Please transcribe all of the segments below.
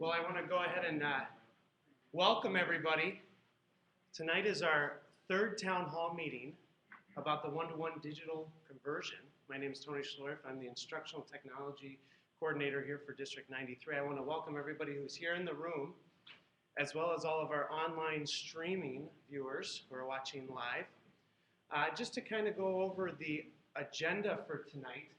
Well, I want to go ahead and welcome everybody. Tonight is our third town hall meeting about the one-to-one digital conversion. My name is Tony Schloerf. I'm the instructional technology coordinator here for District 93. I want to welcome everybody who's here in the room, as well as all of our online streaming viewers who are watching live. Just to kind of go over the agenda for tonight,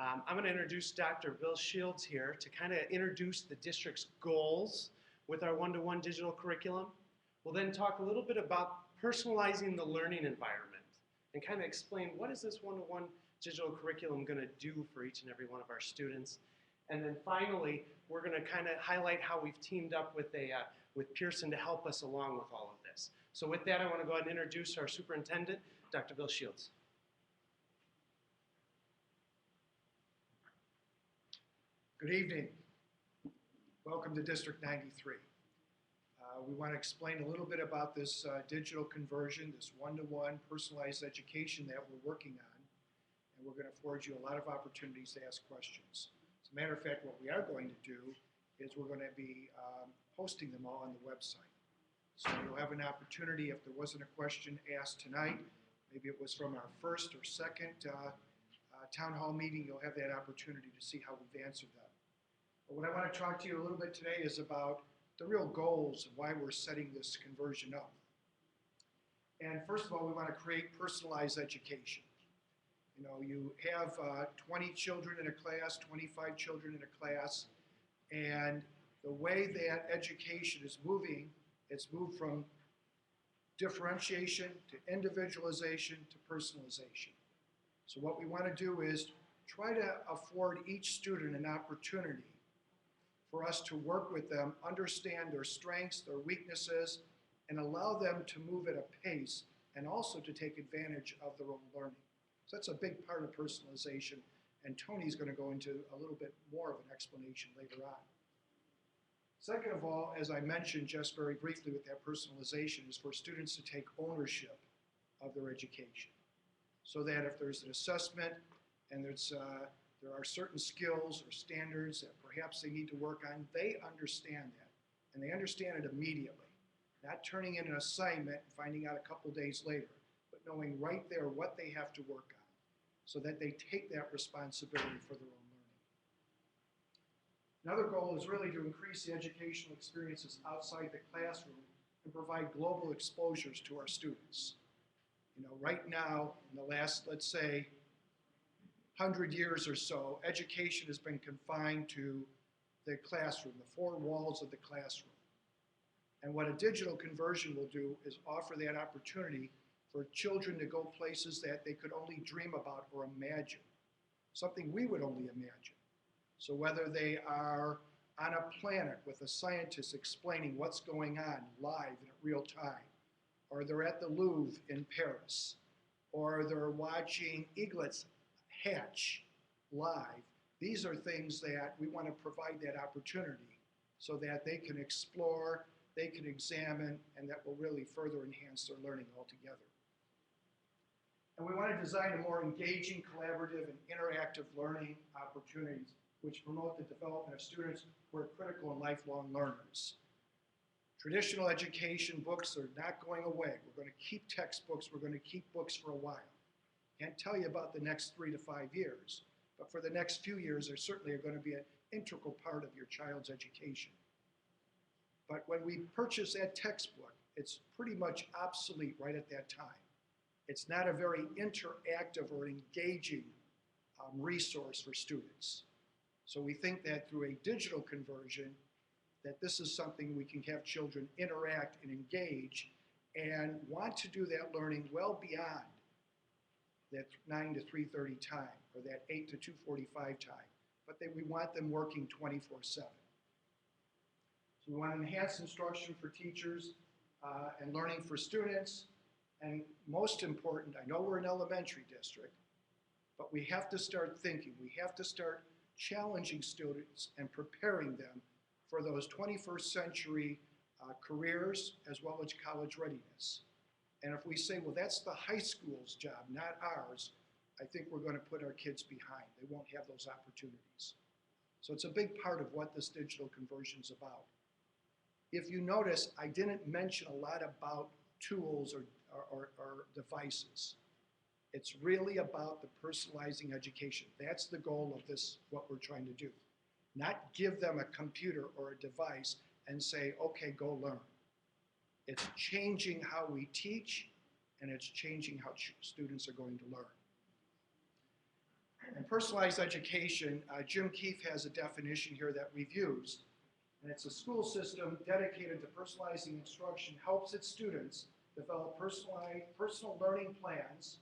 I'm going to introduce Dr. Bill Shields here to kind of introduce the district's goals with our one-to-one digital curriculum. We'll then talk a little bit about personalizing the learning environment and kind of explain what is this one-to-one digital curriculum going to do for each and every one of our students. And then finally, we're going to kind of highlight how we've teamed up with Pearson to help us along with all of this. So with that, I want to go ahead and introduce our superintendent, Dr. Bill Shields. Good evening. Welcome to District 93. We want to explain a little bit about this digital conversion, this one-to-one personalized education that we're working on, and we're going to afford you a lot of opportunities to ask questions. As a matter of fact, what we are going to do is we're going to be posting them all on the website. So you'll have an opportunity, if there wasn't a question asked tonight, maybe it was from our first or second town hall meeting, you'll have that opportunity to see how we've answered them. But what I want to talk to you a little bit today is about the real goals of why we're setting this conversion up. And first of all, we want to create personalized education. You know, you have 20 children in a class, 25 children in a class, and the way that education is moving, it's moved from differentiation to individualization to personalization. So what we want to do is try to afford each student an opportunity for us to work with them, understand their strengths, their weaknesses, and allow them to move at a pace and also to take advantage of their own learning. So that's a big part of personalization, and Tony's going to go into a little bit more of an explanation later on. Second of all, as I mentioned just very briefly with that personalization, is for students to take ownership of their education. So that if there's an assessment and there are certain skills or standards that perhaps they need to work on, they understand that. And they understand it immediately. Not turning in an assignment and finding out a couple days later, but knowing right there what they have to work on so that they take that responsibility for their own learning. Another goal is really to increase the educational experiences outside the classroom and provide global exposures to our students. You know, right now, in the last, let's say, 100 years or so, education has been confined to the classroom, the four walls of the classroom. And what a digital conversion will do is offer that opportunity for children to go places that they could only dream about or imagine, something we would only imagine. So whether they are on a planet with a scientist explaining what's going on live in real time, or they're at the Louvre in Paris, or they're watching eaglets hatch live. These are things that we want to provide that opportunity so that they can explore, they can examine, and that will really further enhance their learning altogether. And we want to design a more engaging, collaborative, and interactive learning opportunities which promote the development of students who are critical and lifelong learners. Traditional education books are not going away. We're going to keep textbooks. We're going to keep books for a while. Can't tell you about the next 3 to 5 years, but for the next few years, they certainly are going to be an integral part of your child's education. But when we purchase that textbook, it's pretty much obsolete right at that time. It's not a very interactive or engaging resource for students. So we think that through a digital conversion, that this is something we can have children interact and engage and want to do that learning well beyond that 9 to 3:30 time or that 8 to 2:45 time, but we want them working 24/7. So we want to enhance instruction for teachers and learning for students, and most important, I know we're an elementary district, but we have to start thinking, we have to start challenging students and preparing them for those 21st century careers as well as college readiness. And if we say, well, that's the high school's job, not ours, I think we're going to put our kids behind. They won't have those opportunities. So it's a big part of what this digital conversion is about. If you notice, I didn't mention a lot about tools or devices. It's really about the personalizing education. That's the goal of this, what we're trying to do. Not give them a computer or a device and say, okay, go learn. It's changing how we teach, and it's changing how students are going to learn. And personalized education, Jim Keefe has a definition here that we've used, and it's a school system dedicated to personalizing instruction, helps its students develop personal learning plans,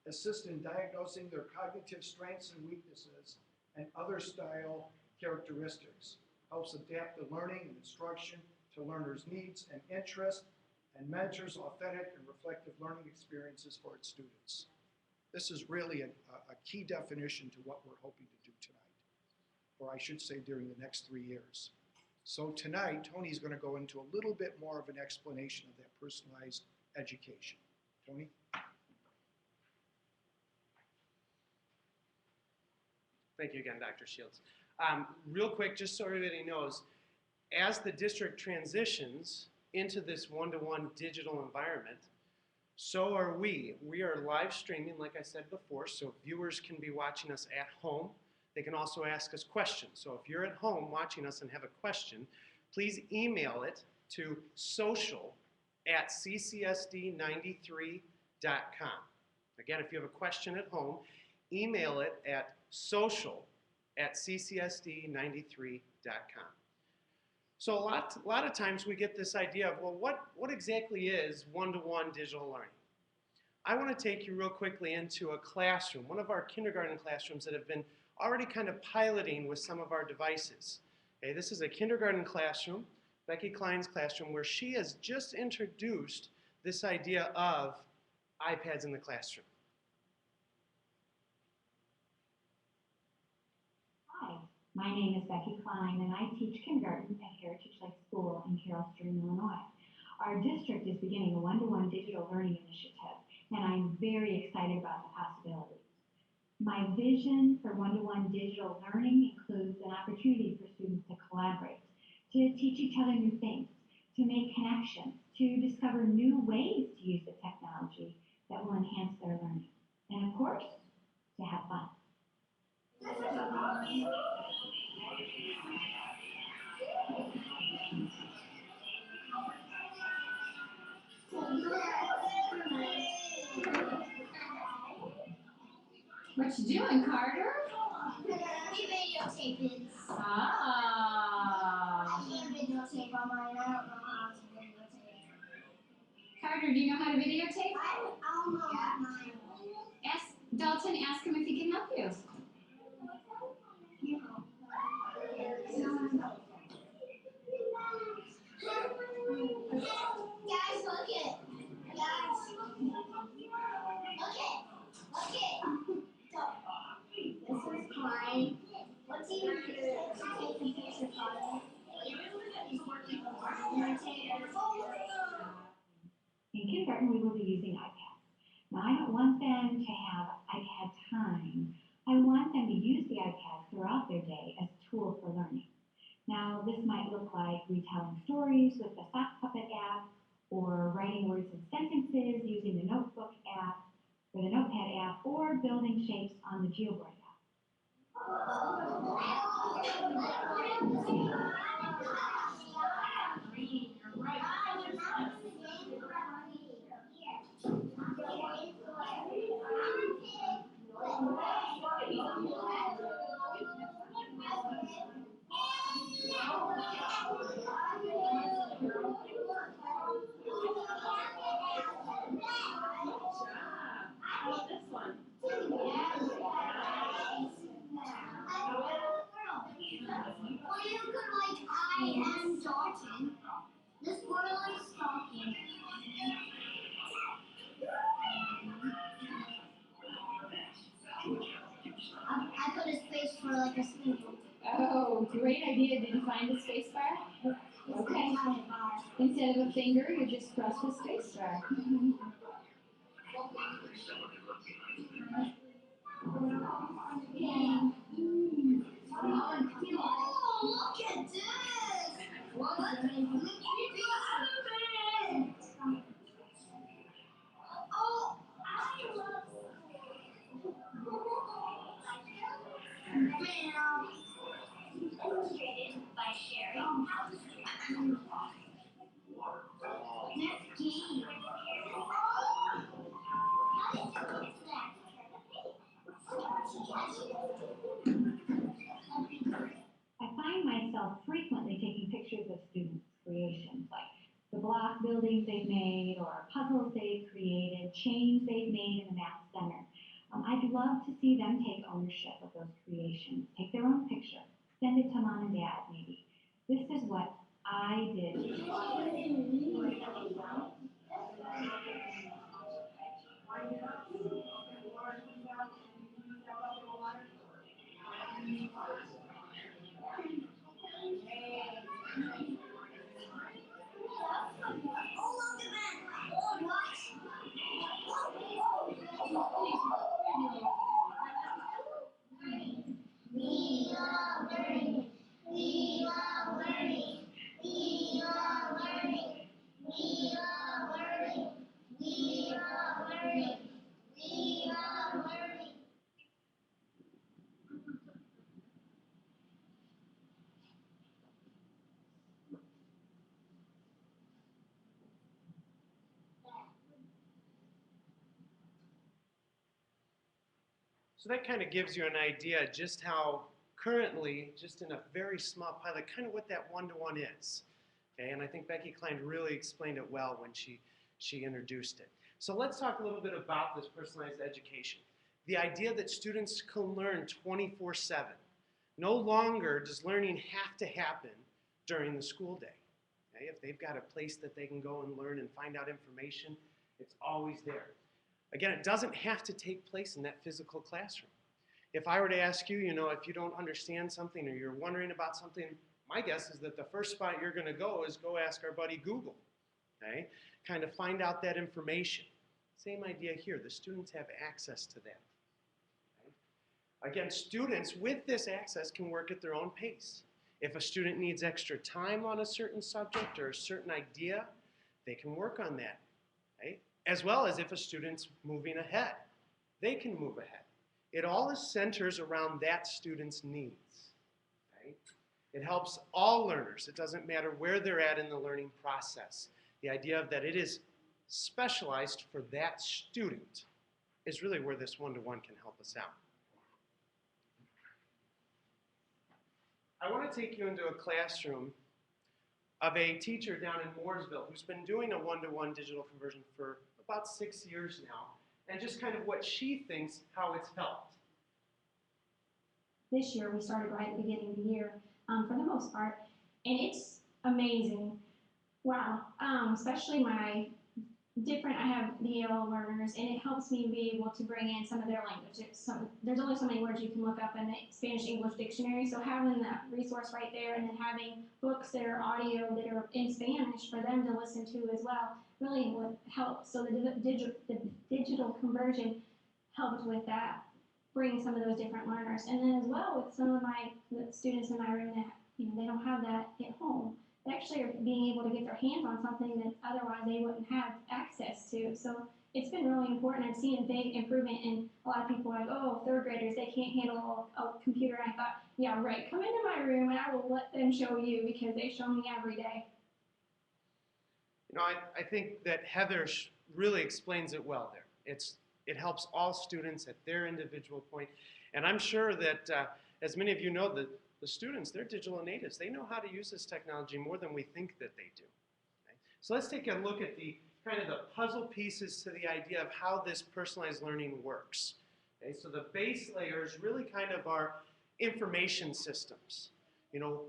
assist in diagnosing their cognitive strengths and weaknesses, and other style characteristics, helps adapt the learning and instruction to learners' needs and interests, and mentors authentic and reflective learning experiences for its students. This is really a key definition to what we're hoping to do tonight, or I should say during the next 3 years. So tonight, Tony's going to go into a little bit more of an explanation of that personalized education. Tony? Thank you again, Dr. Shields. Real quick, just so everybody knows, as the district transitions into this one-to-one digital environment, so are we. We are live streaming, like I said before, so viewers can be watching us at home. They can also ask us questions. So if you're at home watching us and have a question, please email it to social@ccsd93.com. Again, if you have a question at home, email it at social@ccsd93.com. So a lot of times we get this idea of, well, what exactly is one-to-one digital learning? I want to take you real quickly into a classroom, one of our kindergarten classrooms that have been already kind of piloting with some of our devices. Okay, this is a kindergarten classroom, Becky Klein's classroom, where she has just introduced this idea of iPads in the classroom. Hi, my name is Becky Klein, and I teach kindergarten at Heritage Lake School in Carroll Stream, Illinois. Our district is beginning a one-to-one digital learning initiative, and I'm very excited about the possibilities. My vision for one-to-one digital learning includes an opportunity for students to collaborate, to teach each other new things, to make connections, to discover new ways to use the technology that will enhance their learning, and of course, to have fun. What you doing, Carter? We videotape it. Ah. I can't videotape on mine. I don't know how to videotape. Carter, do you know how to videotape? I don't know how mine. Ask Dalton, ask him if he can help you. Guys, look it. Guys. Look it. Look it. So, this is Klein. What do you do to take a picture of it? He's working on it. In kindergarten, we will be using iPads. Now, I don't want them to have iPad time. I want them to use the iPad throughout their day as a tool for learning. Now, this might look like retelling stories with the Sock Puppet app, or writing words and sentences using the Notebook app, or the Notepad app, or building shapes on the Geoboard app. How about this one? Or you could like, I am Dalton. This squirrel is talking. I put a space for like a spoon. Oh, great idea. Did you find the space bar? Okay. Instead of a finger, you just press the space bar. Oh, look at this! What? Oh, I love illustrated by Sherry. Next game. I find myself frequently taking pictures of students' creations, like the block buildings they've made, or puzzles they've created, chains they've made in the math center. I'd love to see them take ownership of those creations, take their own picture, send it to mom and dad maybe. This is what I did. Oh, look at that! Oh, nice! We love learning. We love learning. We love learning. We love learning. We love learning. We love learning. So that kind of gives you an idea just how currently, just in a very small pilot, kind of what that one-to-one is. Okay, and I think Becky Klein really explained it well when she introduced it. So let's talk a little bit about this personalized education. The idea that students can learn 24/7. No longer does learning have to happen during the school day. Okay, if they've got a place that they can go and learn and find out information, it's always there. Again, it doesn't have to take place in that physical classroom. If I were to ask you, if you don't understand something or you're wondering about something, my guess is that the first spot you're going to go is go ask our buddy Google. Okay? Kind of find out that information. Same idea here. The students have access to that. Okay? Again, students with this access can work at their own pace. If a student needs extra time on a certain subject or a certain idea, they can work on that. Okay? As well as if a student's moving ahead, they can move ahead. It all centers around that student's needs. Okay? It helps all learners. It doesn't matter where they're at in the learning process. The idea of that it is specialized for that student is really where this one-to-one can help us out. I want to take you into a classroom of a teacher down in Mooresville who's been doing a one-to-one digital conversion for about 6 years now, and just kind of what she thinks how it's helped. This year, we started right at the beginning of the year, for the most part, and it's amazing. Wow, especially I have the ELL learners, and it helps me be able to bring in some of their language. There's only so many words you can look up in the Spanish-English dictionary, so having that resource right there and then having books that are audio that are in Spanish for them to listen to as well really would help. So the digital conversion helped with that, bringing some of those different learners. And then as well with some of the students in my room that they don't have that at home, they actually are being able to get their hands on something that otherwise they wouldn't have access to. So it's been really important. I've seen a big improvement in a lot of people like, oh, third graders, they can't handle a computer. And I thought, yeah, right, come into my room and I will let them show you because they show me every day. I think that Heather really explains it well there. It helps all students at their individual point. And I'm sure that, as many of you know, the students, they're digital natives. They know how to use this technology more than we think that they do. Okay? So let's take a look at the kind of the puzzle pieces to the idea of how this personalized learning works. Okay? So the base layers really kind of are information systems.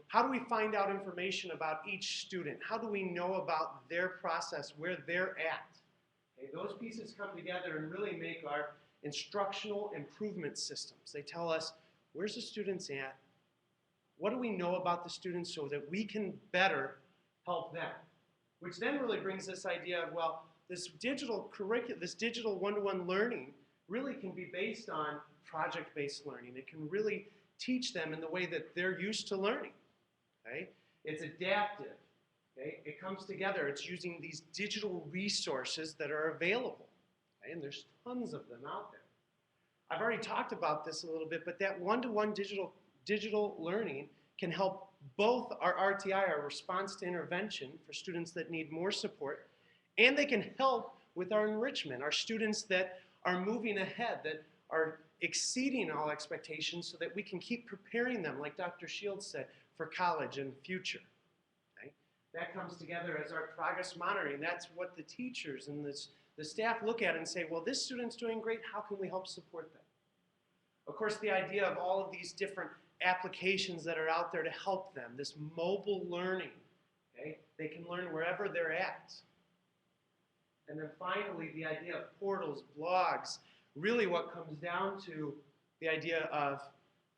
How do we find out information about each student? How do we know about their process, where they're at? Okay? Those pieces come together and really make our instructional improvement systems. They tell us, where's the students at? What do we know about the students so that we can better help them? Which then really brings this idea of, well, this digital curriculum, this digital one-to-one learning really can be based on project-based learning. It can really teach them in the way that they're used to learning. Okay? It's adaptive. Okay? It comes together. It's using these digital resources that are available. Okay? And there's tons of them out there. I've already talked about this a little bit, but that one-to-one digital learning can help both our RTI, our response to intervention for students that need more support, and they can help with our enrichment, our students that are moving ahead, that are exceeding all expectations so that we can keep preparing them, like Dr. Shields said, for college and future. Okay? That comes together as our progress monitoring. That's what the teachers and the staff look at and say, well, this student's doing great, how can we help support them? Of course, the idea of all of these different applications that are out there to help them, this mobile learning, okay? They can learn wherever they're at. And then finally, the idea of portals, blogs, really what comes down to the idea of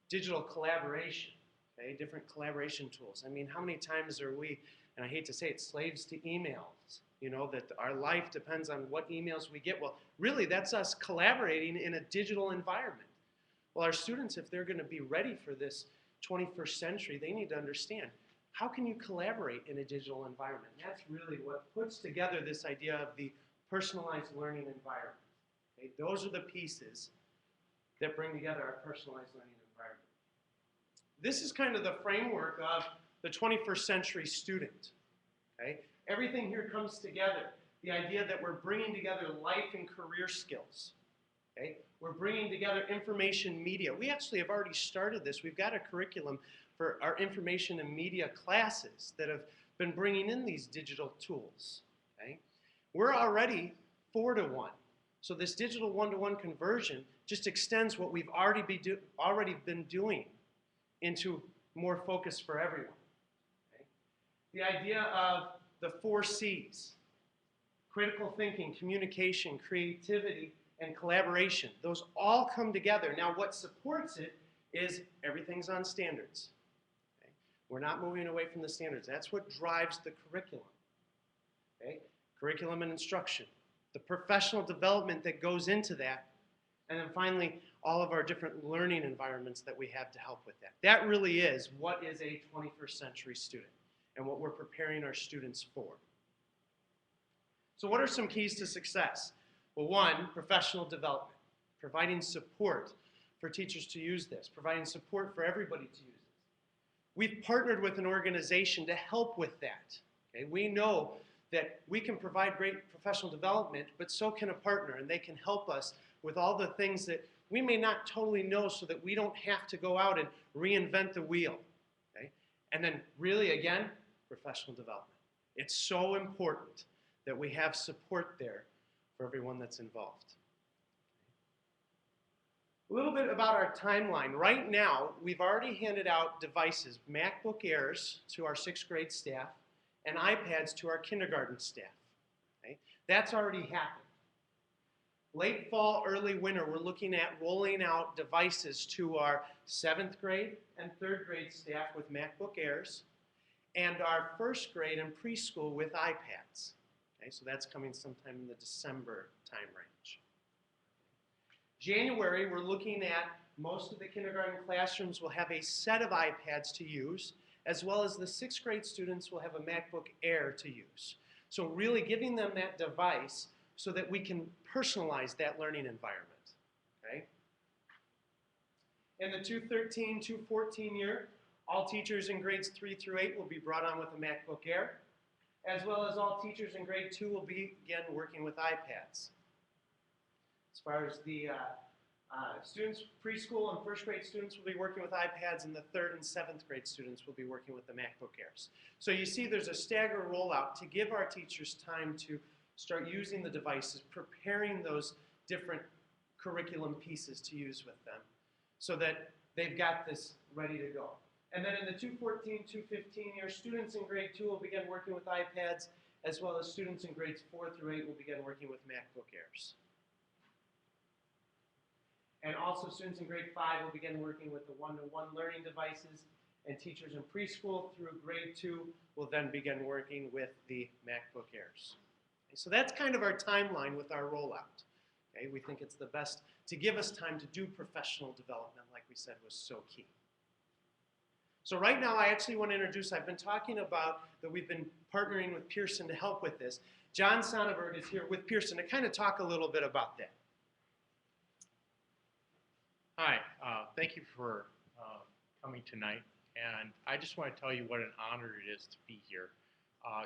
digital collaboration, okay? Different collaboration tools. I mean, how many times are we, and I hate to say it, slaves to emails? You know, that our life depends on what emails we get. Well, really, that's us collaborating in a digital environment. Well, our students, if they're going to be ready for this 21st century, they need to understand, how can you collaborate in a digital environment? And that's really what puts together this idea of the personalized learning environment. Okay? Those are the pieces that bring together our personalized learning environment. This is kind of the framework of the 21st century student. Okay? Everything here comes together. The idea that we're bringing together life and career skills. Okay? We're bringing together information media. We actually have already started this. We've got a curriculum for our information and media classes that have been bringing in these digital tools. Okay? We're already 4-to-1. So this digital 1-to-1 conversion just extends what we've already been doing into more focus for everyone. Okay? The idea of the 4 C's, critical thinking, communication, creativity, and collaboration. Those all come together. Now what supports it is everything's on standards. Okay? We're not moving away from the standards. That's what drives the curriculum. Okay? Curriculum and instruction. The professional development that goes into that. And then finally, all of our different learning environments that we have to help with that. That really is what is a 21st century student and what we're preparing our students for. So what are some keys to success? Well, 1, professional development, providing support for teachers to use this, providing support for everybody to use this. We've partnered with an organization to help with that. Okay? We know that we can provide great professional development, but so can a partner, and they can help us with all the things that we may not totally know so that we don't have to go out and reinvent the wheel. Okay? And then really, again, professional development. It's so important that we have support there for everyone that's involved. A little bit about our timeline. Right now, we've already handed out devices, MacBook Airs to our 6th grade staff, and iPads to our kindergarten staff. Okay? That's already happened. Late fall, early winter, we're looking at rolling out devices to our 7th grade and 3rd grade staff with MacBook Airs, and our 1st grade and preschool with iPads. Okay, so that's coming sometime in the December time range. January, we're looking at most of the kindergarten classrooms will have a set of iPads to use, as well as the 6th grade students will have a MacBook Air to use. So really giving them that device so that we can personalize that learning environment. Okay? In the 2013, 2014 year, all teachers in grades 3 through 8 will be brought on with a MacBook Air, as well as all teachers in grade 2 will begin working with iPads. As far as the students, preschool and 1st grade students will be working with iPads, and the 3rd and 7th grade students will be working with the MacBook Airs. So you see there's a staggered rollout to give our teachers time to start using the devices, preparing those different curriculum pieces to use with them so that they've got this ready to go. And then in the 2014, 2015 year, students in grade 2 will begin working with iPads, as well as students in grades 4 through 8 will begin working with MacBook Airs. And also students in grade 5 will begin working with the 1-to-1 learning devices, and teachers in preschool through grade 2 will then begin working with the MacBook Airs. Okay, so that's kind of our timeline with our rollout. Okay, we think it's the best to give us time to do professional development, like we said, was so key. So right now, I actually want to introduce, I've been talking about that we've been partnering with Pearson to help with this. John Sonnenberg is here with Pearson to kind of talk a little bit about that. Hi, thank you for coming tonight, and I just want to tell you what an honor it is to be here.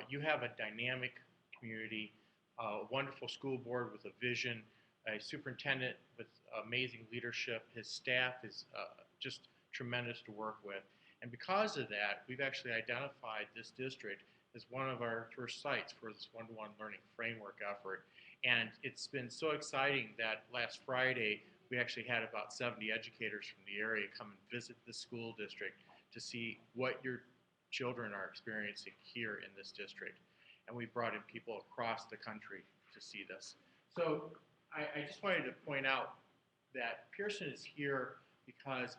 You have a dynamic community, a wonderful school board with a vision, a superintendent with amazing leadership. His staff is just tremendous to work with, and because of that, we've actually identified this district as one of our first sites for this one-to-one learning framework effort. And it's been so exciting that last Friday, we actually had about 70 educators from the area come and visit the school district to see what your children are experiencing here in this district. And we brought in people across the country to see this. So I just wanted to point out that Pearson is here because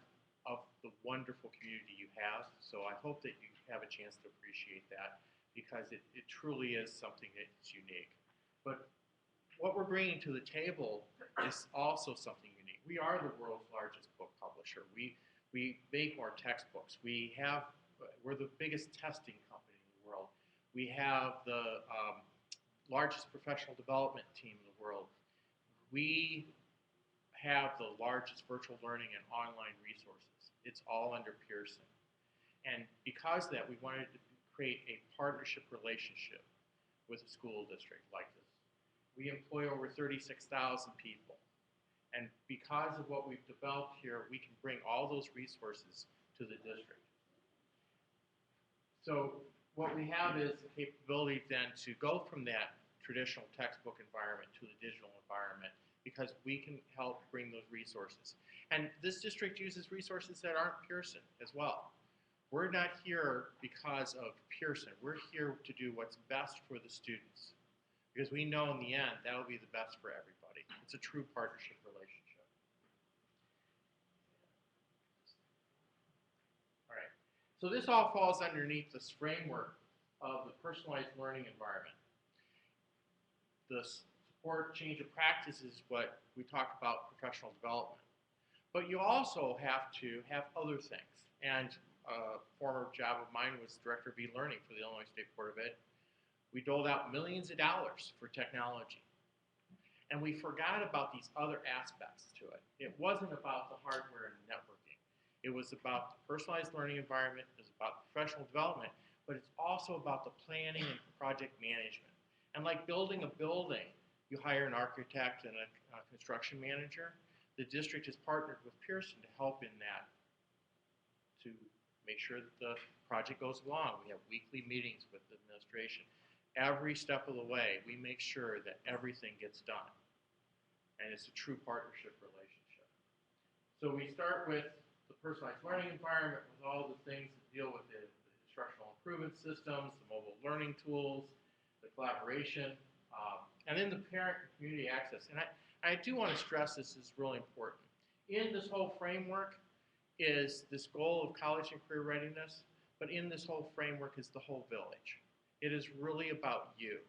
of the wonderful community you have. So I hope that you have a chance to appreciate that, because it truly is something that's unique. But what we're bringing to the table is also something unique. We are the world's largest book publisher. We make more textbooks. We're the biggest testing company in the world. We have the largest professional development team in the world. We have the largest virtual learning and online resources. It's all under Pearson. And because of that, we wanted to create a partnership relationship with a school district like this. We employ over 36,000 people. And because of what we've developed here, we can bring all those resources to the district. So what we have is the capability then to go from that traditional textbook environment to the digital environment, because we can help bring those resources. And this district uses resources that aren't Pearson as well. We're not here because of Pearson. We're here to do what's best for the students, because we know in the end that'll be the best for everybody. It's a true partnership relationship. All right, so this all falls underneath this framework of the personalized learning environment. The support change of practice is what we talk about professional development. But you also have to have other things. And a former job of mine was director of e-learning for the Illinois State Board of Ed. We doled out millions of dollars for technology. And we forgot about these other aspects to it. It wasn't about the hardware and networking. It was about the personalized learning environment, it was about professional development, but it's also about the planning and project management. And like building a building, you hire an architect and a construction manager. The district has partnered with Pearson to help in that, to make sure that the project goes along. We have weekly meetings with the administration. Every step of the way, we make sure that everything gets done. And it's a true partnership relationship. So we start with the personalized learning environment with all the things that deal with the instructional improvement systems, the mobile learning tools, the collaboration, and then the parent and community access. And I do want to stress this is really important. In this whole framework is this goal of college and career readiness, but in this whole framework is the whole village. It is really about you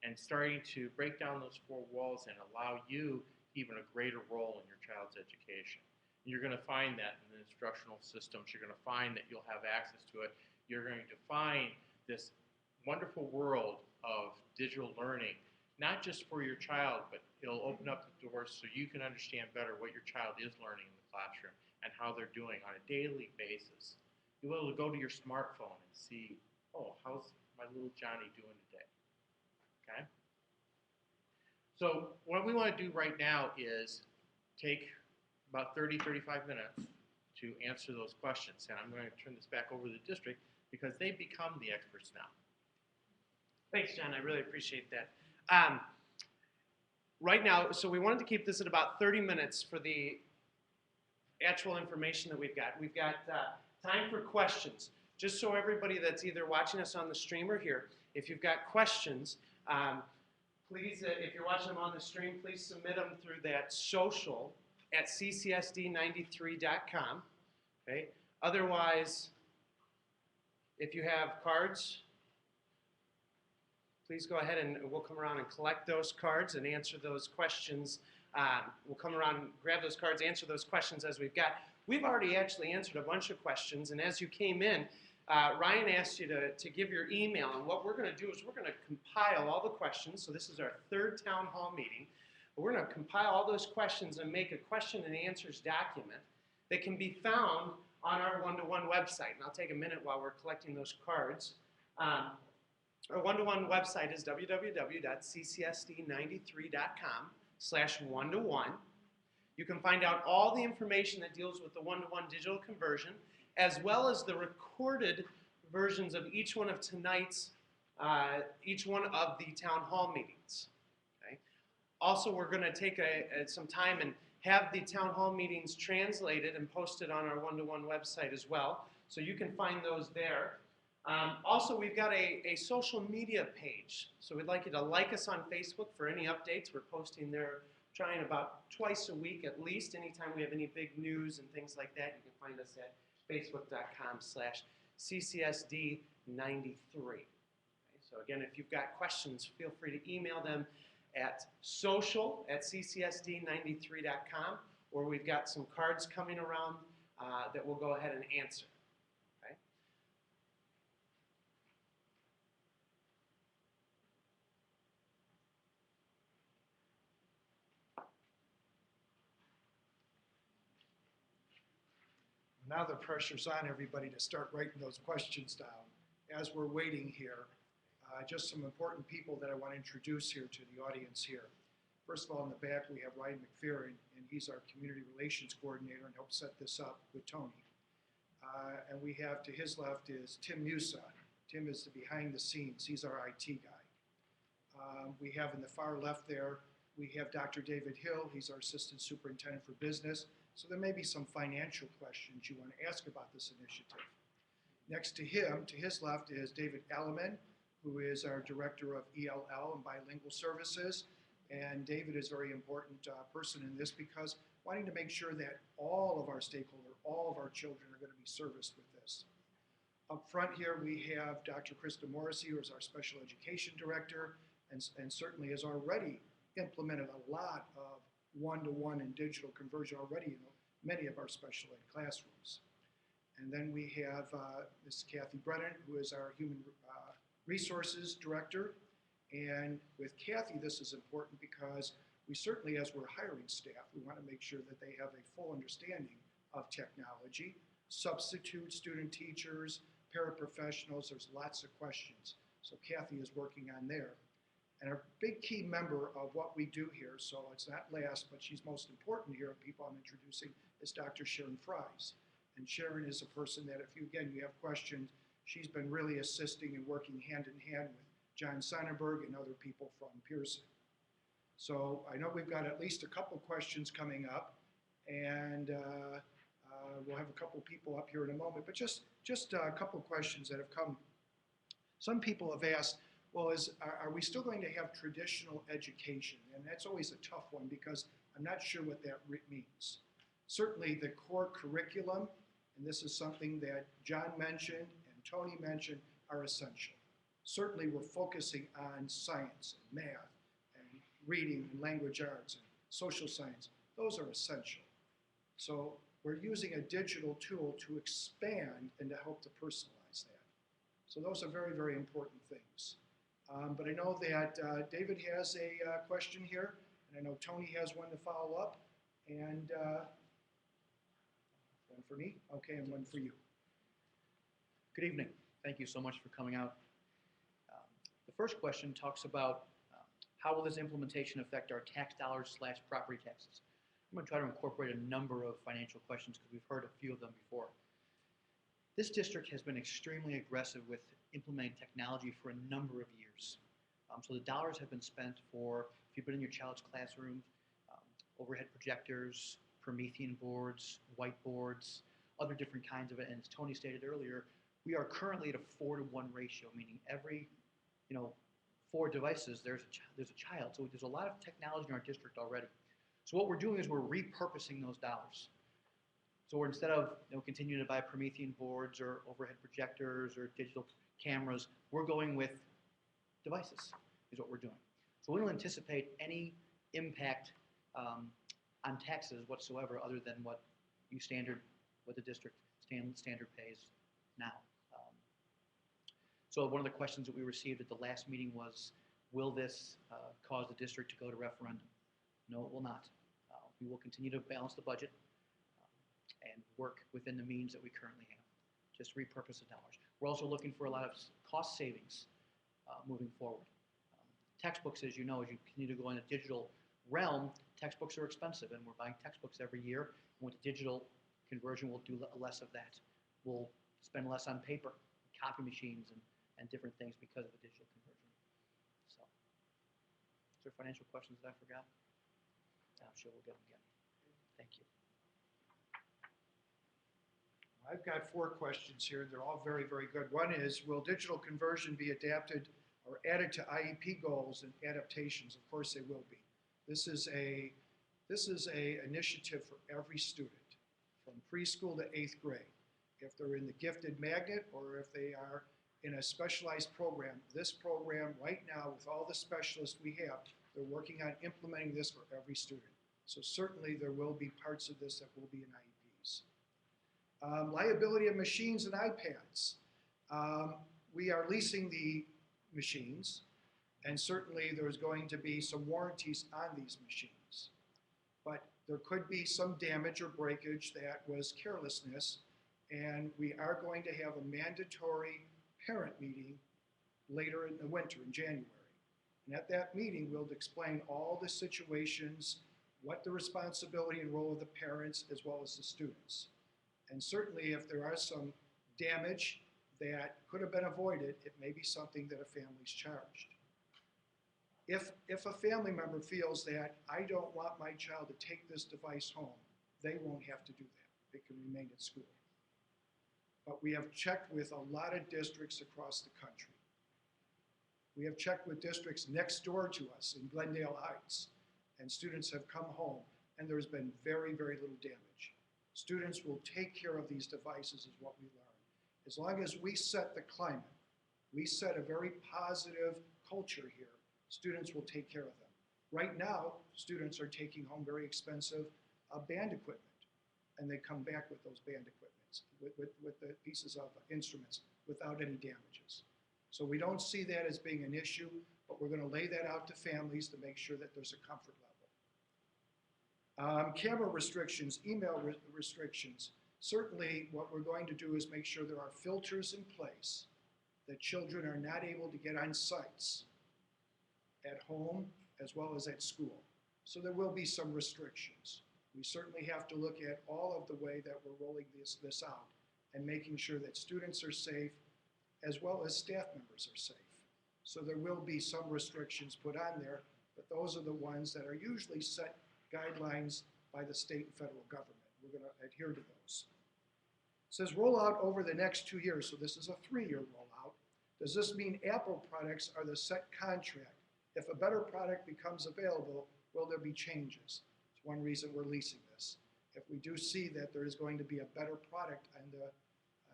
and starting to break down those four walls and allow you even a greater role in your child's education. And you're going to find that in the instructional systems. You're going to find that you'll have access to it. You're going to find this wonderful world of digital learning, not just for your child, but it'll open up the doors so you can understand better what your child is learning in the classroom and how they're doing on a daily basis. You'll be able to go to your smartphone and see, oh, how's my little Johnny doing today? Okay? So what we want to do right now is take about 30, 35 minutes to answer those questions. And I'm going to turn this back over to the district because they've become the experts now. Thanks, John. I really appreciate that. Right now, so we wanted to keep this at about 30 minutes for the actual information that we've got. We've got time for questions. Just so everybody that's either watching us on the stream or here, if you've got questions, please, if you're watching them on the stream, please submit them through that social at ccsd93.com. Okay? Otherwise, if you have cards, please go ahead and we'll come around and collect those cards and answer those questions. We'll come around and grab those cards, answer those questions as we've got. We've already actually answered a bunch of questions, and as you came in, Ryan asked you to give your email, and what we're going to do is we're going to compile all the questions. So this is our third town hall meeting. We're going to compile all those questions and make a question and answers document that can be found on our one-to-one website. And I'll take a minute while we're collecting those cards. Our one-to-one website is www.ccsd93.com/one-to-one. You can find out all the information that deals with the one-to-one digital conversion, as well as the recorded versions of each one of tonight's, each one of the town hall meetings. Okay? Also, we're going to take some time and have the town hall meetings translated and posted on our one-to-one website as well, so you can find those there. Also, we've got a social media page, so we'd like you to like us on Facebook for any updates. We're posting there, trying about twice a week at least. Anytime we have any big news and things like that, you can find us at facebook.com/ccsd93. Okay, so again, if you've got questions, feel free to email them at social@ccsd93.com, or we've got some cards coming around that we'll go ahead and answer. Okay? Now the pressure's on everybody to start writing those questions down. As we're waiting here, just some important people that I want to introduce here to the audience here. First of all, in the back, we have Ryan McPherson, and he's our community relations coordinator and helped set this up with Tony. And we have to his left is Tim Musa. Tim is the behind the scenes. He's our IT guy. We have in the far left there, we have Dr. David Hill. He's our assistant superintendent for business. So there may be some financial questions you want to ask about this initiative. Next to him, to his left, is David Alleman, who is our director of ELL and bilingual services. And David is a very important person in this because wanting to make sure that all of our stakeholders, all of our children are going to be serviced with this. Up front here, we have Dr. Krista Morrissey, who is our special education director, and certainly has already implemented a lot of one-to-one and digital conversion already in many of our special ed classrooms. And then we have Ms. Kathy Brennan, who is our human resources director. And with Kathy, this is important because we certainly, as we're hiring staff, we want to make sure that they have a full understanding of technology. Substitute student teachers, paraprofessionals, there's lots of questions. So Kathy is working on there. And a big key member of what we do here, so it's not last, but she's most important here of people I'm introducing, is Dr. Sharon Fries. And Sharon is a person that if you have questions, she's been really assisting and working hand in hand with John Sonnenberg and other people from Pearson. So I know we've got at least a couple questions coming up, and we'll have a couple people up here in a moment, but just a couple questions that have come. Some people have asked, well, are we still going to have traditional education? And that's always a tough one because I'm not sure what that means. Certainly the core curriculum, and this is something that John mentioned and Tony mentioned, are essential. Certainly we're focusing on science and math and reading and language arts and social science. Those are essential. So we're using a digital tool to expand and to help to personalize that. So those are very, very important things. But I know that David has a question here, and I know Tony has one to follow up, and one for me, okay, and one for you. Good evening. Thank you so much for coming out. The first question talks about how will this implementation affect our tax dollars / property taxes? I'm going to try to incorporate a number of financial questions because we've heard a few of them before. This district has been extremely aggressive with implementing technology for a number of years. So the dollars have been spent for, if you've been in your child's classroom, overhead projectors, Promethean boards, whiteboards, other different kinds of it. And as Tony stated earlier, we are currently at a 4-to-1 ratio, meaning every 4 devices, there's a child. So there's a lot of technology in our district already. So what we're doing is we're repurposing those dollars. So we're, instead of continuing to buy Promethean boards or overhead projectors or digital cameras, we're going with devices, is what we're doing. So we don't anticipate any impact on taxes whatsoever other than what you standard what the district standard pays now. So one of the questions that we received at the last meeting was, will this cause the district to go to referendum? No, it will not. We will continue to balance the budget and work within the means that we currently have. Just repurpose the dollars. We're also looking for a lot of cost savings moving forward. Textbooks, as you know, as you continue to go in a digital realm, textbooks are expensive, and we're buying textbooks every year. And with the digital conversion, we'll do less of that. We'll spend less on paper, copy machines, and different things because of the digital conversion. So, is there financial questions that I forgot? I'm sure we'll get them again. Thank you. I've got 4 questions here. They're all very, very good. One is, will digital conversion be adapted or added to IEP goals and adaptations? Of course they will be. This is a initiative for every student, from preschool to 8th grade. If they're in the gifted magnet or if they are in a specialized program, this program right now, with all the specialists we have, they're working on implementing this for every student. So certainly there will be parts of this that will be in IEPs. Liability of machines and iPads. We are leasing the machines, and certainly there's going to be some warranties on these machines. But there could be some damage or breakage that was carelessness, and we are going to have a mandatory parent meeting later in the winter, in January. And at that meeting, we'll explain all the situations, what the responsibility and role of the parents as well as the students. And certainly if there are some damage that could have been avoided, it may be something that a family's charged. If a family member feels that I don't want my child to take this device home, they won't have to do that. It can remain at school. But we have checked with a lot of districts across the country. We have checked with districts next door to us in Glendale Heights, and students have come home, and there's been very, very little damage. Students will take care of these devices is what we learn. As long as we set the climate, we set a very positive culture here, students will take care of them. Right now, students are taking home very expensive band equipment, and they come back with those band equipments, with the pieces of instruments without any damages. So we don't see that as being an issue, but we're going to lay that out to families to make sure that there's a comfort level. Camera restrictions, email restrictions. Certainly what we're going to do is make sure there are filters in place that children are not able to get on sites at home as well as at school. So there will be some restrictions. We certainly have to look at all of the way that we're rolling this out and making sure that students are safe as well as staff members are safe. So there will be some restrictions put on there, but those are the ones that are usually set guidelines by the state and federal government. We're going to adhere to those. It says rollout over the next 2 years, so this is a 3-year rollout. Does this mean Apple products are the set contract? If a better product becomes available, will there be changes? It's one reason we're leasing this. If we do see that there is going to be a better product in the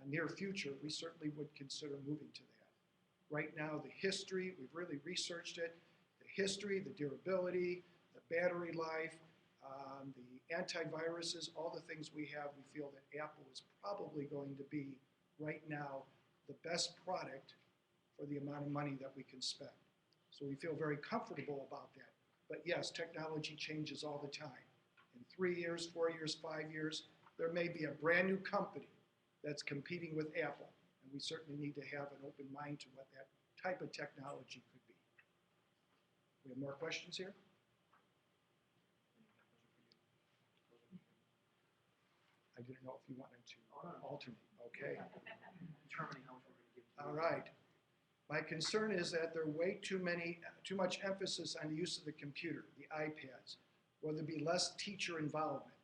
near future, we certainly would consider moving to that. Right now, the history, we've really researched it, the history, the durability, the battery life, the antiviruses, all the things we have, we feel that Apple is probably going to be, right now, the best product for the amount of money that we can spend. So we feel very comfortable about that. But yes, technology changes all the time. In 3 years, 4 years, 5 years, there may be a brand new company that's competing with Apple. And we certainly need to have an open mind to what that type of technology could be. We have more questions here? I didn't know if you wanted to alternate. Okay. All right. My concern is that there are way too much emphasis on the use of the computer, the iPads. Will there be less teacher involvement?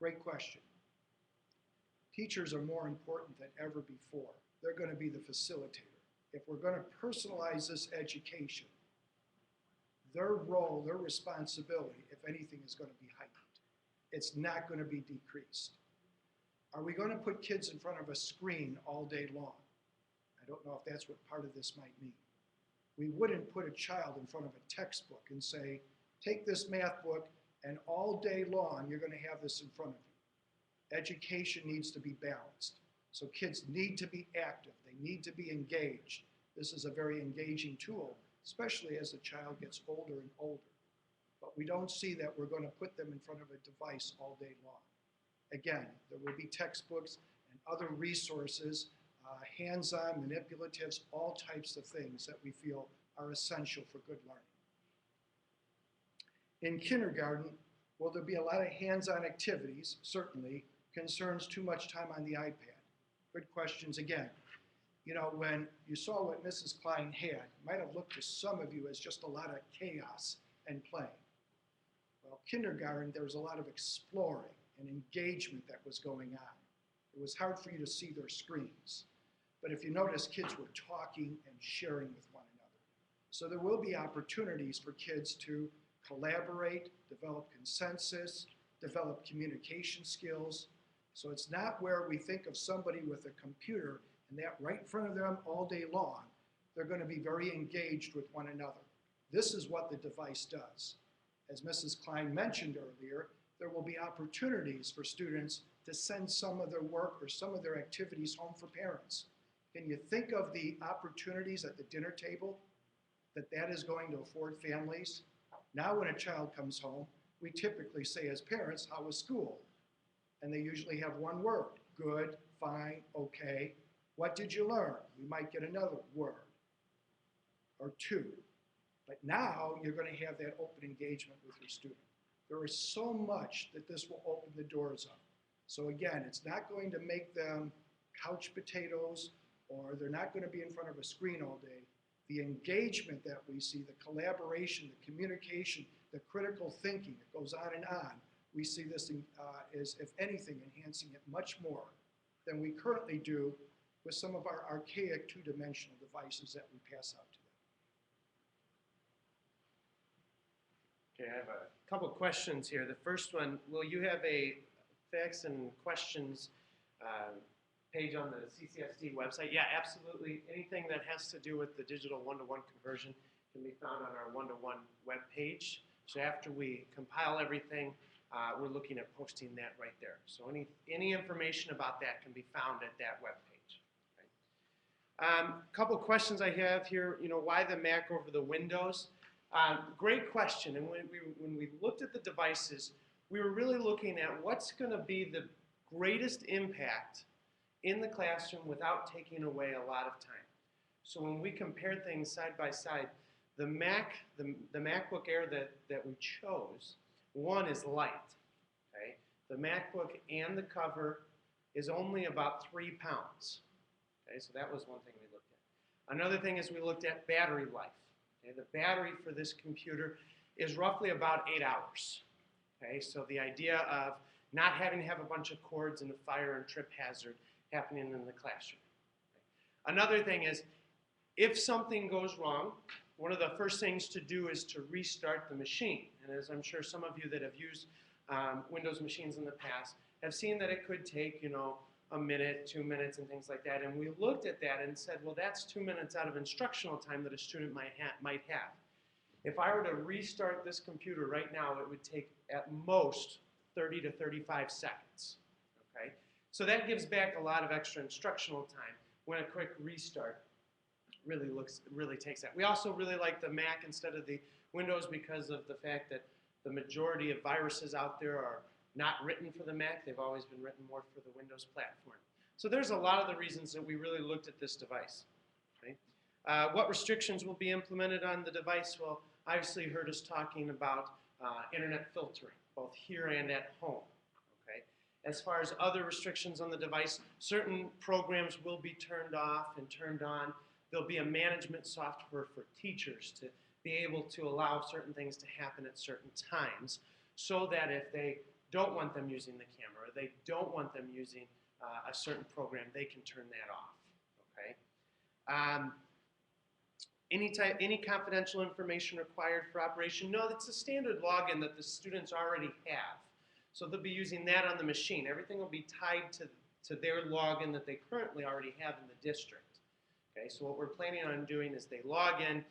Great question. Teachers are more important than ever before. They're going to be the facilitator. If we're going to personalize this education, their role, their responsibility, if anything, is going to be heightened. It's not going to be decreased. Are we going to put kids in front of a screen all day long? I don't know if that's what part of this might mean. We wouldn't put a child in front of a textbook and say, take this math book and all day long you're going to have this in front of you. education needs to be balanced. So kids need to be active. They need to be engaged. This is a very engaging tool, especially as the child gets older and older. But we don't see that we're going to put them in front of a device all day long. Again, there will be textbooks and other resources, hands-on manipulatives, all types of things that we feel are essential for good learning. In kindergarten, will there be a lot of hands-on activities? Certainly. Concerns too much time on the iPad. Good questions again. You know, when you saw what Mrs. Klein had, it might have looked to some of you as just a lot of chaos and playing. Well, kindergarten, there was a lot of exploring and engagement that was going on. It was hard for you to see their screens. But if you notice, kids were talking and sharing with one another. So there will be opportunities for kids to collaborate, develop consensus, develop communication skills. So it's not where we think of somebody with a computer and that right in front of them all day long. They're going to be very engaged with one another. This is what the device does. As Mrs. Klein mentioned earlier, there will be opportunities for students to send some of their work or some of their activities home for parents. Can you think of the opportunities at the dinner table that is going to afford families? Now when a child comes home, we typically say as parents, how was school? And they usually have one word, good, fine, okay. What did you learn? We might get another word or two. But now you're going to have that open engagement with your student. There is so much that this will open the doors up. So again, it's not going to make them couch potatoes, or they're not going to be in front of a screen all day. The engagement that we see, the collaboration, the communication, the critical thinking that goes on and on, we see this as, if anything, enhancing it much more than we currently do with some of our archaic two-dimensional devices that we pass out to them. Okay, I have a couple questions here. The first one, will you have a facts and questions page on the CCSD website? Yeah, absolutely. Anything that has to do with the digital one-to-one conversion can be found on our one-to-one web page. So after we compile everything, we're looking at posting that right there. So any information about that can be found at that web page. Couple questions I have here. You know, why the Mac over the Windows? Great question. And when we looked at the devices, we were really looking at what's going to be the greatest impact in the classroom without taking away a lot of time. So when we compared things side by side, the MacBook Air that we chose, one is light. Okay? The MacBook and the cover is only about 3 pounds. Okay, so that was one thing we looked at. Another thing is we looked at battery life. Okay, the battery for this computer is roughly about 8 hours. Okay, so the idea of not having to have a bunch of cords and a fire and trip hazard happening in the classroom. Okay. Another thing is, if something goes wrong, one of the first things to do is to restart the machine. And as I'm sure some of you that have used Windows machines in the past have seen that it could take, you know, a minute, 2 minutes, and things like that. And we looked at that and said, well, that's 2 minutes out of instructional time that a student might have. If I were to restart this computer right now, it would take at most 30 to 35 seconds. Okay? So that gives back a lot of extra instructional time when a quick restart really takes that. We also really like the Mac instead of the Windows because of the fact that the majority of viruses out there are not written for the Mac. They've always been written more for the Windows platform. So there's a lot of the reasons that we really looked at this device. Okay? What restrictions will be implemented on the device? Well, obviously you heard us talking about internet filtering, both here and at home. Okay? As far as other restrictions on the device, certain programs will be turned off and turned on. There'll be a management software for teachers to be able to allow certain things to happen at certain times so that if they don't want them using the camera, or they don't want them using a certain program, they can turn that off. Okay? Any confidential information required for operation? No, that's a standard login that the students already have. So they'll be using that on the machine. Everything will be tied to their login that they currently already have in the district. Okay, so what we're planning on doing is they log in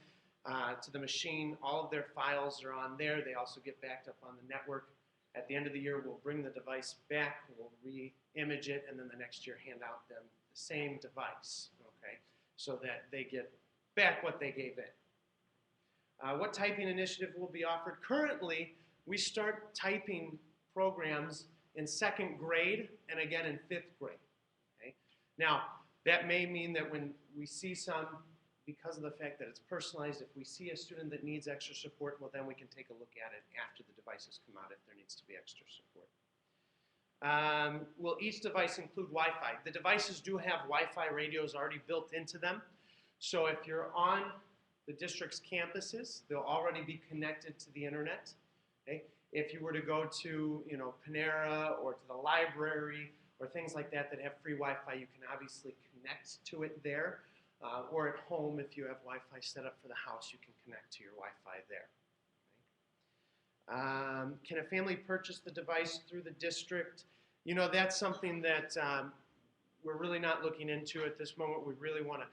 to the machine. All of their files are on there. They also get backed up on the network. At the end of the year, we'll bring the device back, we'll re-image it, and then the next year hand out them the same device, okay? So that they get back what they gave in. What typing initiative will be offered? Currently, we start typing programs in 2nd grade and again in 5th grade, okay? Now, that may mean that when we see some, because of the fact that it's personalized, if we see a student that needs extra support, well, then we can take a look at it after the devices come out if there needs to be extra support. Will each device include Wi-Fi? The devices do have Wi-Fi radios already built into them. So if you're on the district's campuses, they'll already be connected to the internet. Okay? If you were to go to, Panera or to the library or things like that that have free Wi-Fi, you can obviously connect to it there. Or at home, if you have Wi-Fi set up for the house, you can connect to your Wi-Fi there. Okay? Can a family purchase the device through the district? That's something that we're really not looking into at this moment. We really want to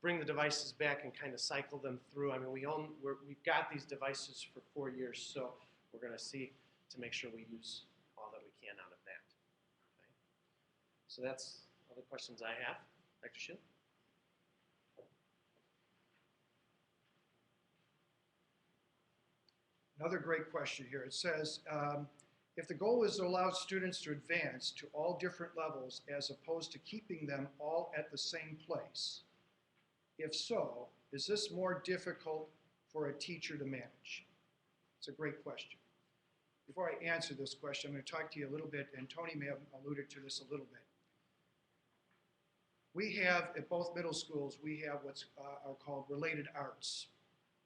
bring the devices back and kind of cycle them through. I mean, we've got these devices for 4 years, so we're going to see to make sure we use all that we can out of that. Okay? So that's all the questions I have. Dr. Shield? Another great question here. It says, if the goal is to allow students to advance to all different levels as opposed to keeping them all at the same place, if so, is this more difficult for a teacher to manage? It's a great question. Before I answer this question, I'm going to talk to you a little bit, and Tony may have alluded to this a little bit. We have, at both middle schools, we have what's are called related arts.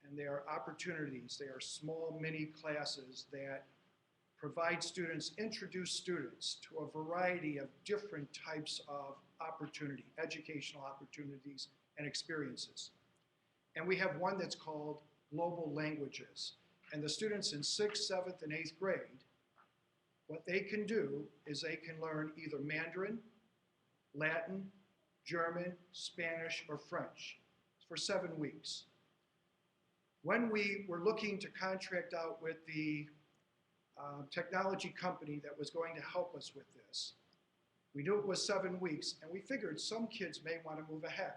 And they are opportunities, they are small mini classes that provide students, introduce students to a variety of different types of opportunity, educational opportunities and experiences. And we have one that's called Global Languages. And the students in 6th, 7th, and 8th grade, what they can do is they can learn either Mandarin, Latin, German, Spanish, or French for 7 weeks. When we were looking to contract out with the technology company that was going to help us with this, we knew it was 7 weeks, and we figured some kids may want to move ahead.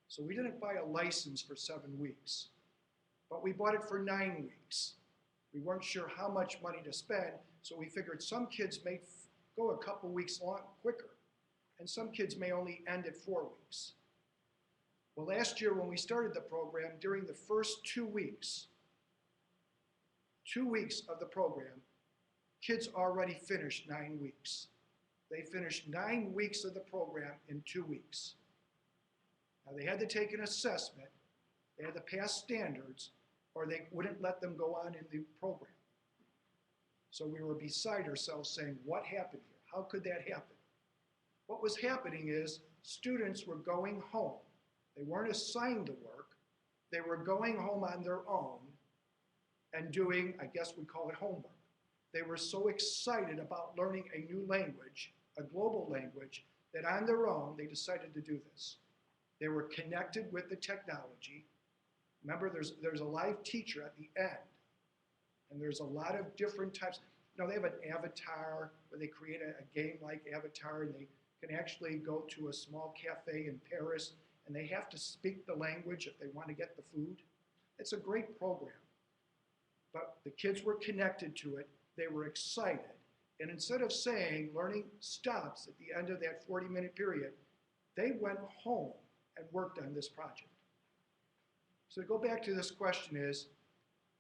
So we didn't buy a license for 7 weeks, but we bought it for 9 weeks. We weren't sure how much money to spend, so we figured some kids may go a couple weeks quicker, and some kids may only end at 4 weeks. Well, last year when we started the program, during the first 2 weeks of the program, kids already finished 9 weeks. They finished 9 weeks of the program in 2 weeks. Now they had to take an assessment, they had to pass standards, or they wouldn't let them go on in the program. So we were beside ourselves saying, what happened here? How could that happen? What was happening is students were going home. They weren't assigned to work. They were going home on their own and doing, I guess we call it homework. They were so excited about learning a new language, a global language, that on their own they decided to do this. They were connected with the technology. Remember, there's a live teacher at the end, and there's a lot of different types. They have an avatar where they create a game-like avatar, and they can actually go to a small cafe in Paris, and they have to speak the language if they want to get the food. It's a great program. But the kids were connected to it. They were excited. And instead of saying learning stops at the end of that 40-minute period, they went home and worked on this project. So to go back to this question is,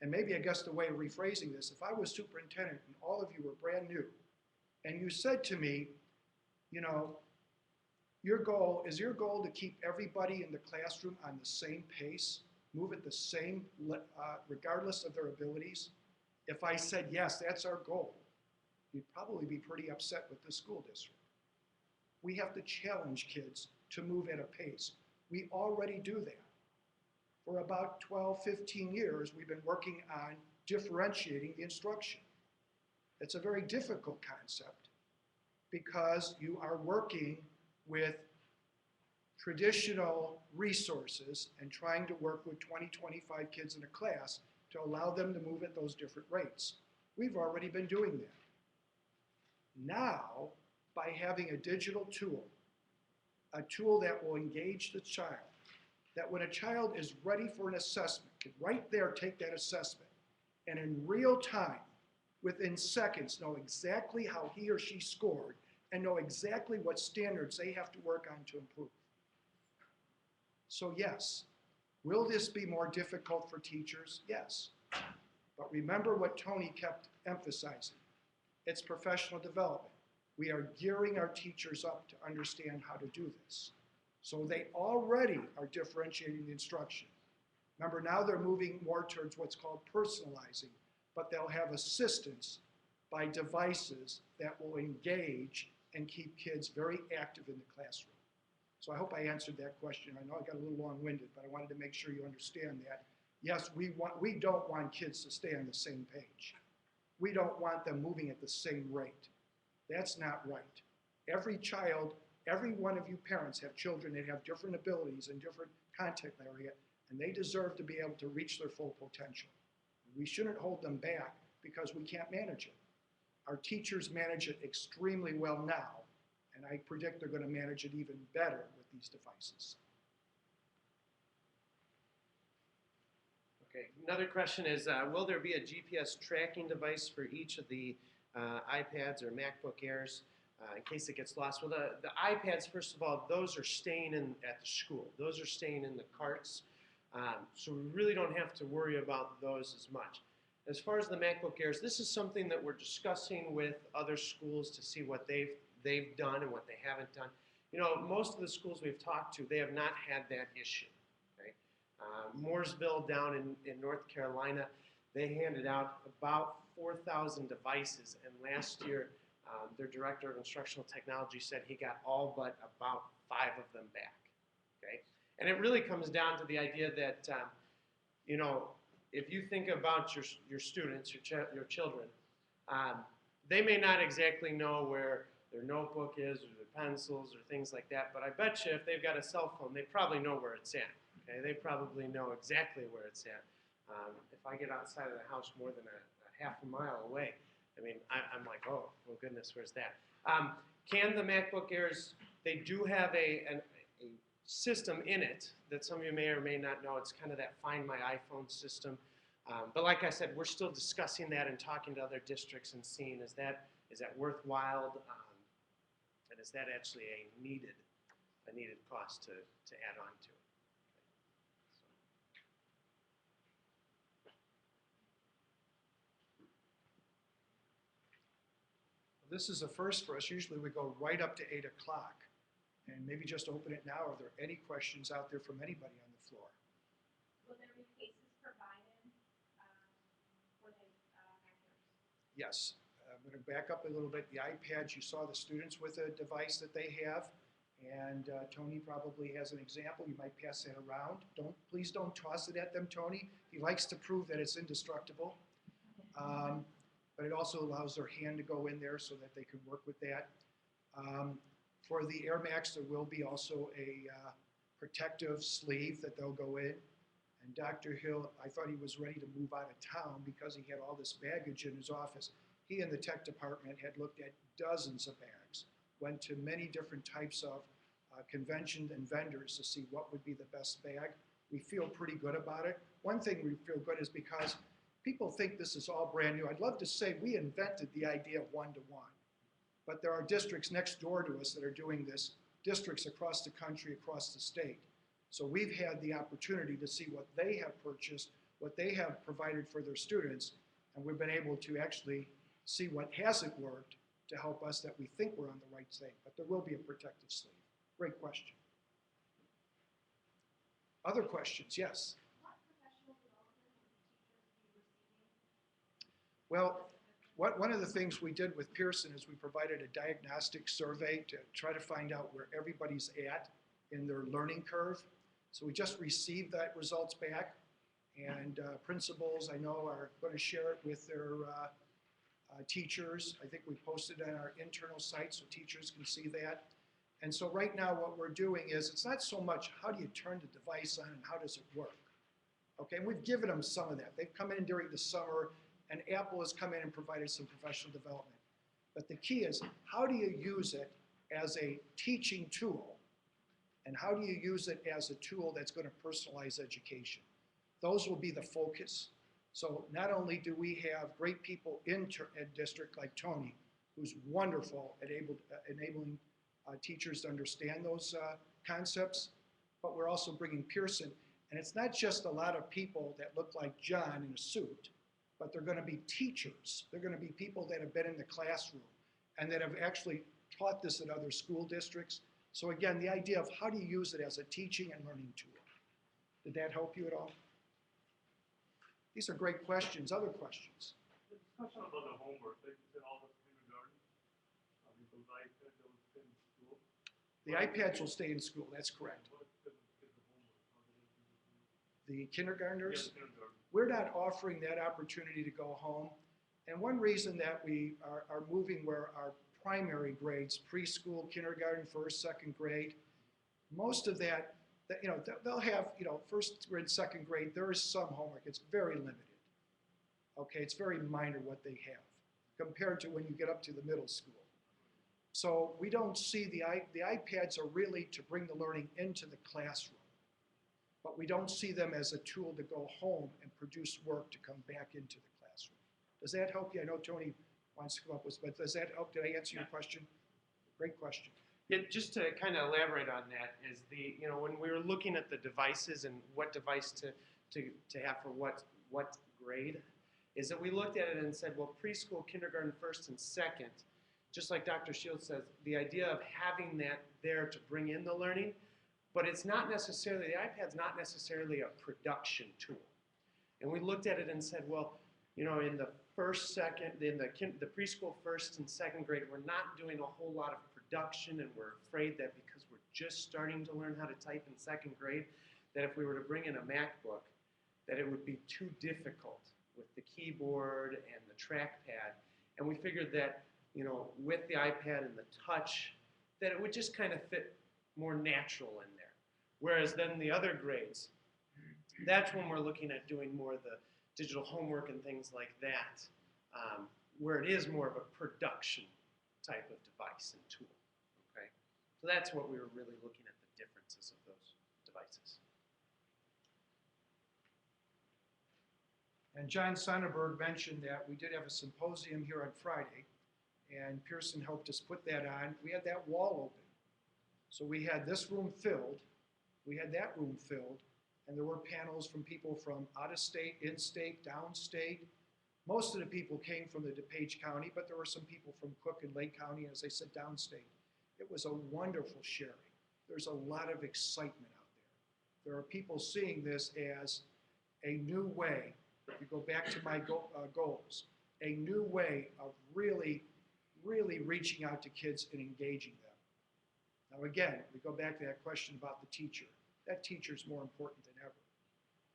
and maybe I guess the way of rephrasing this, if I was superintendent and all of you were brand new, and you said to me, your goal to keep everybody in the classroom on the same pace, move at the same, regardless of their abilities? If I said, yes, that's our goal, you'd probably be pretty upset with the school district. We have to challenge kids to move at a pace. We already do that. For about 12, 15 years, we've been working on differentiating the instruction. It's a very difficult concept because you are working with traditional resources and trying to work with 20, 25 kids in a class to allow them to move at those different rates. We've already been doing that. Now, by having a digital tool, a tool that will engage the child, that when a child is ready for an assessment, can right there take that assessment, and in real time, within seconds, know exactly how he or she scored and know exactly what standards they have to work on to improve. So yes, will this be more difficult for teachers? Yes. But remember what Tony kept emphasizing. It's professional development. We are gearing our teachers up to understand how to do this. So they already are differentiating the instruction. Remember, now they're moving more towards what's called personalizing, but they'll have assistance by devices that will engage and keep kids very active in the classroom. So I hope I answered that question. I know I got a little long-winded, but I wanted to make sure you understand that. Yes, we don't want kids to stay on the same page. We don't want them moving at the same rate. That's not right. Every child, every one of you parents have children that have different abilities in different content area, and they deserve to be able to reach their full potential. We shouldn't hold them back because we can't manage it. Our teachers manage it extremely well now, and I predict they're going to manage it even better with these devices. Okay, another question is, will there be a GPS tracking device for each of the iPads or MacBook Airs in case it gets lost? Well, the iPads, first of all, those are staying at the school. Those are staying in the carts, so we really don't have to worry about those as much. As far as the MacBook Airs, this is something that we're discussing with other schools to see what they've done and what they haven't done. You know, most of the schools we've talked to, they have not had that issue. Okay? Mooresville down in North Carolina, they handed out about 4,000 devices, and last year their director of instructional technology said he got all but about 5 of them back. Okay? And it really comes down to the idea that, you know, if you think about your students, your children, they may not exactly know where their notebook is or their pencils or things like that, but I bet you if they've got a cell phone, they probably know where it's at. Okay? They probably know exactly where it's at. If I get outside of the house more than a half a mile away, I mean, I'm like, oh, well, goodness, where's that? Can the MacBook Airs, they do have a system in it that some of you may or may not know. It's kind of that Find My iPhone system. But like I said, we're still discussing that and talking to other districts and seeing is that worthwhile, and is that actually a needed cost to add on to it. This is a first for us. Usually we go right up to 8 o'clock. And maybe just open it now. Are there any questions out there from anybody on the floor? Will there be cases provided for the actors? Yes. I'm going to back up a little bit. The iPads, you saw the students with a device that they have. And Tony probably has an example. You might pass that around. Please don't toss it at them, Tony. He likes to prove that it's indestructible. But it also allows their hand to go in there so that they can work with that. For the Air Max, there will be also a protective sleeve that they'll go in. And Dr. Hill, I thought he was ready to move out of town because he had all this baggage in his office. He and the tech department had looked at dozens of bags, went to many different types of conventions and vendors to see what would be the best bag. We feel pretty good about it. One thing we feel good is because people think this is all brand new. I'd love to say we invented the idea of one-to-one. But there are districts next door to us that are doing this, districts across the country, across the state. So we've had the opportunity to see what they have purchased, what they have provided for their students, and we've been able to actually see what hasn't worked to help us that we think we're on the right thing. But there will be a protective sleeve. Great question. Other questions? Yes? What professional development will teachers be receiving? Well, one of the things we did with Pearson is we provided a diagnostic survey to try to find out where everybody's at in their learning curve. So we just received that results back, and principals I know are going to share it with their teachers. I think we posted on our internal site so teachers can see that. And so right now what we're doing is, it's not so much how do you turn the device on and how does it work. Okay, and we've given them some of that. They've come in during the summer, and Apple has come in and provided some professional development. But the key is, how do you use it as a teaching tool? And how do you use it as a tool that's going to personalize education? Those will be the focus. So not only do we have great people in district like Tony, who's wonderful at enabling teachers to understand those concepts, but we're also bringing Pearson. And it's not just a lot of people that look like John in a suit, but they're going to be teachers. They're going to be people that have been in the classroom and that have actually taught this at other school districts. So again, the idea of how do you use it as a teaching and learning tool. Did that help you at all? These are great questions. Other questions? The discussion about the homework, like you said, all the kindergarten, those iPads, those in school. The iPads will stay in school, that's correct. What is the homework? How do they do the homework? The kindergartners, Yeah, the kindergarten. we're not offering that opportunity to go home. And one reason that we are moving where our primary grades, preschool, kindergarten, first, second grade, most of that, you know, they'll have, you know, first grade, second grade, there is some homework. It's very limited. Okay, it's very minor what they have compared to when you get up to the middle school. So we don't see the iPads are really to bring the learning into the classroom, but we don't see them as a tool to go home and produce work to come back into the classroom. Does that help you? I know Tony wants to come up with, but does that help? Did I answer your question? Great question. Yeah, just to kind of elaborate on that is the, you know, when we were looking at the devices and what device to have for what grade, is that we looked at it and said, well, preschool, kindergarten, first and second, just like Dr. Shields says, the idea of having that there to bring in the learning, but it's not necessarily, the iPad's not necessarily a production tool. And we looked at it and said, well, you know, in the first, second, in the preschool first and second grade, we're not doing a whole lot of production, and we're afraid that because we're just starting to learn how to type in second grade, that if we were to bring in a MacBook, that it would be too difficult with the keyboard and the trackpad. And we figured that, you know, with the iPad and the touch, that it would just kind of fit more natural in there. Whereas then the other grades, that's when we're looking at doing more of the digital homework and things like that, where it is more of a production type of device and tool, okay? So that's what we were really looking at, the differences of those devices. And John Sonnenberg mentioned that we did have a symposium here on Friday, and Pearson helped us put that on. We had that wall open. So we had this room filled, we had that room filled, and there were panels from people from out of state, in-state, downstate. Most of the people came from the DuPage County, but there were some people from Cook and Lake County, as I said, downstate. It was a wonderful sharing. There's a lot of excitement out there. There are people seeing this as a new way, if you go back to my goals, a new way of really, really reaching out to kids and engaging them. Now again, we go back to that question about the teacher. That teacher is more important than ever.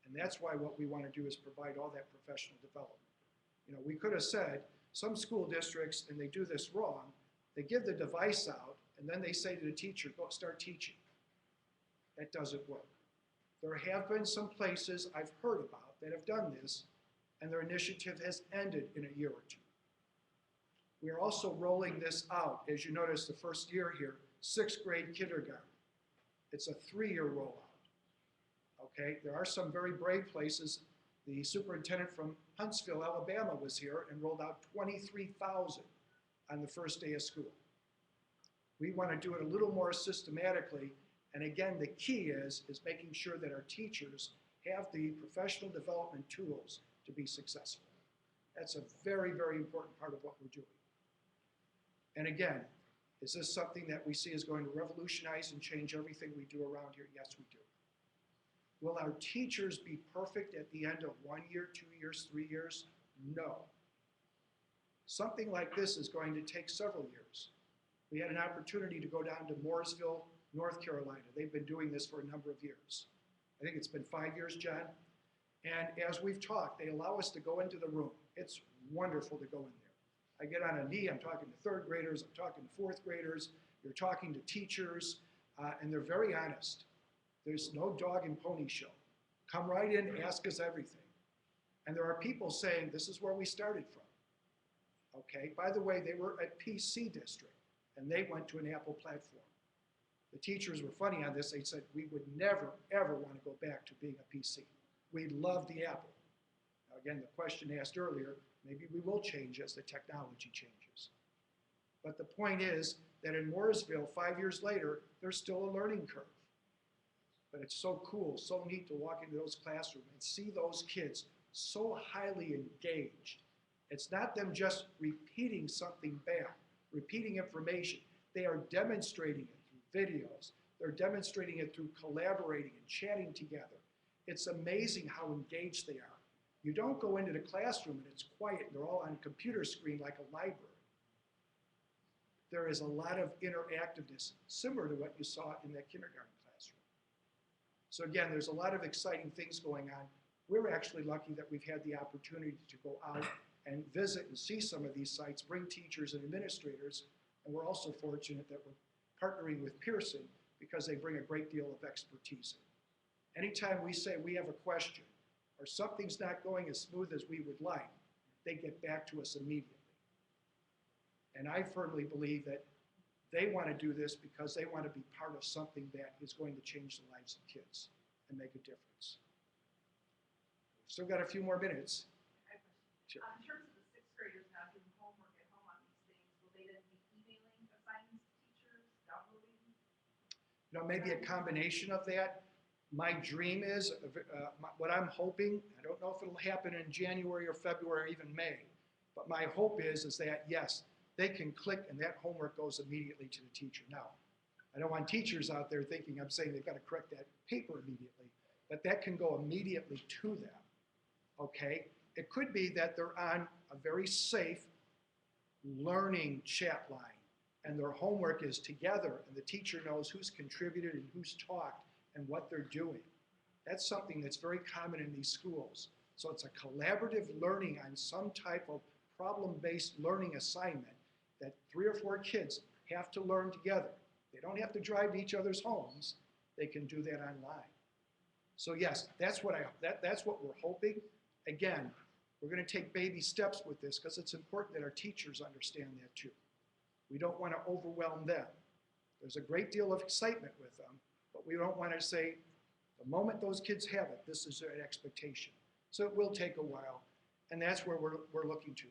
And that's why what we want to do is provide all that professional development. You know, we could have said, some school districts, and they do this wrong, they give the device out, and then they say to the teacher, go start teaching. That doesn't work. There have been some places I've heard about that have done this, and their initiative has ended in a year or two. We are also rolling this out, as you notice the first year here, 6th grade kindergarten. It's a 3-year rollout. Okay, there are some very brave places. The superintendent from Huntsville, Alabama was here and rolled out 23,000 on the first day of school. We want to do it a little more systematically, and again, the key is making sure that our teachers have the professional development tools to be successful. That's a very, very important part of what we're doing. And again, is this something that we see is going to revolutionize and change everything we do around here? Yes, we do. Will our teachers be perfect at the end of 1 year, 2 years, 3 years? No. Something like this is going to take several years. We had an opportunity to go down to Mooresville, North Carolina. They've been doing this for a number of years. I think it's been 5 years, John. And as we've talked, they allow us to go into the room. It's wonderful to go in there. I get on a knee, I'm talking to 3rd graders, I'm talking to 4th graders, you're talking to teachers, and they're very honest. There's no dog and pony show. Come right in, ask us everything. And there are people saying, this is where we started from. Okay, by the way, they were a PC district, and they went to an Apple platform. The teachers were funny on this. They said, we would never, ever want to go back to being a PC. We love the Apple. Now, again, the question asked earlier, maybe we will change as the technology changes. But the point is that in Mooresville, 5 years later, there's still a learning curve. But it's so cool, so neat to walk into those classrooms and see those kids so highly engaged. It's not them just repeating something back, repeating information. They are demonstrating it through videos. They're demonstrating it through collaborating and chatting together. It's amazing how engaged they are. You don't go into the classroom and it's quiet and they're all on a computer screen like a library. There is a lot of interactiveness similar to what you saw in that kindergarten classroom. So again, there's a lot of exciting things going on. We're actually lucky that we've had the opportunity to go out and visit and see some of these sites, bring teachers and administrators, and we're also fortunate that we're partnering with Pearson because they bring a great deal of expertise in. Anytime we say we have a question or something's not going as smooth as we would like, they get back to us immediately. And I firmly believe that they want to do this because they want to be part of something that is going to change the lives of kids and make a difference. We've still got a few more minutes. Sure. In terms of the sixth graders now doing homework at home on these things, will they then be emailing assignments to teachers, downloading? You know, maybe a combination of that. My dream is, what I'm hoping, I don't know if it'll happen in January or February or even May, but my hope is that yes, they can click and that homework goes immediately to the teacher. Now, I don't want teachers out there thinking I'm saying they've got to correct that paper immediately, but that can go immediately to them, okay? It could be that they're on a very safe learning chat line and their homework is together and the teacher knows who's contributed and who's talked and what they're doing. That's something that's very common in these schools. So it's a collaborative learning on some type of problem-based learning assignment that 3 or 4 kids have to learn together. They don't have to drive to each other's homes. They can do that online. So yes, that's what we're hoping. Again, we're going to take baby steps with this because it's important that our teachers understand that too. We don't want to overwhelm them. There's a great deal of excitement with them, but we don't want to say, the moment those kids have it, this is an expectation. So it will take a while, and that's where we're looking to.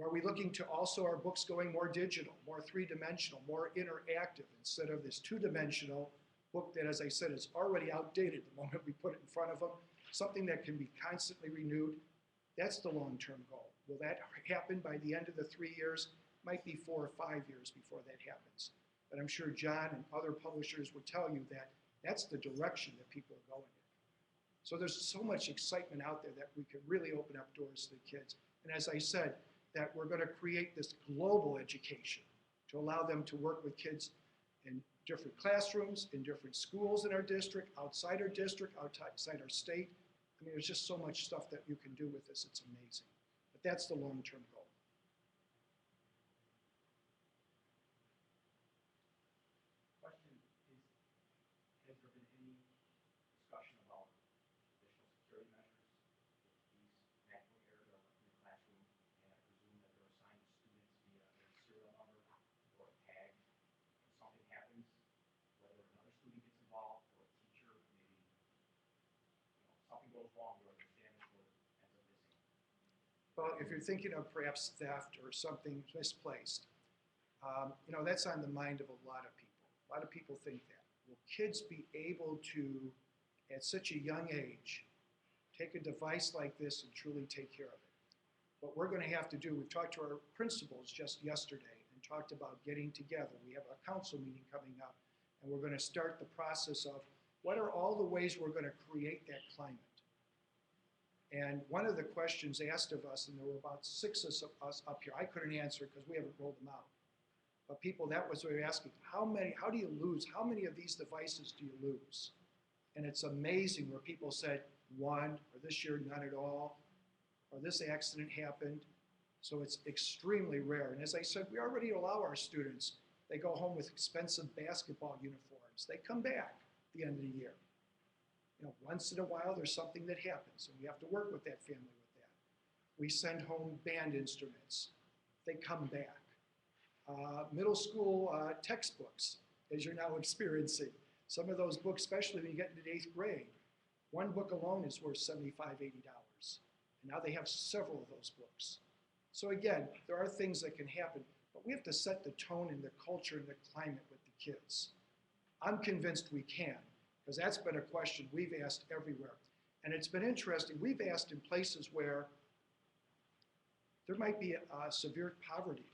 Are we looking to also our books going more digital, more three-dimensional, more interactive, instead of this two-dimensional book that, as I said, is already outdated the moment we put it in front of them, something that can be constantly renewed. That's the long-term goal. Will that happen by the end of the 3 years? Might be 4 or 5 years before that happens. But I'm sure John and other publishers will tell you that that's the direction that people are going in. So there's so much excitement out there that we can really open up doors to the kids. And as I said, that we're going to create this global education to allow them to work with kids in different classrooms, in different schools in our district, outside our state. I mean, there's just so much stuff that you can do with this. It's amazing. But that's the long-term goal. Question is, has there been any discussion about additional security measures if these natural errors are in the classroom? And I presume that they're assigned to students via a serial number or a tag. If something happens, whether another student gets involved or a teacher, maybe something goes wrong where there's damage or ends up missing. Well, if you're thinking of perhaps theft or something misplaced, that's on the mind of a lot of people. A lot of people think that. Will kids be able to, at such a young age, take a device like this and truly take care of it? What we're going to have to do, we've talked to our principals just yesterday and talked about getting together. We have a council meeting coming up, and we're going to start the process of what are all the ways we're going to create that climate. And one of the questions asked of us, and there were about 6 of us up here, I couldn't answer because we haven't rolled them out. But people, that was what we were asking, how do you lose? How many of these devices do you lose? And it's amazing where people said 1, or this year none at all, or this accident happened. So it's extremely rare. And as I said, we already allow our students, they go home with expensive basketball uniforms. They come back at the end of the year. Once in a while there's something that happens, and we have to work with that family with that. We send home band instruments. they come back. Middle school textbooks, as you're now experiencing. Some of those books, especially when you get into the 8th grade, one book alone is worth $75, $80. And now they have several of those books. So again, there are things that can happen, but we have to set the tone and the culture and the climate with the kids. I'm convinced we can, because that's been a question we've asked everywhere. And it's been interesting. We've asked in places where there might be severe poverty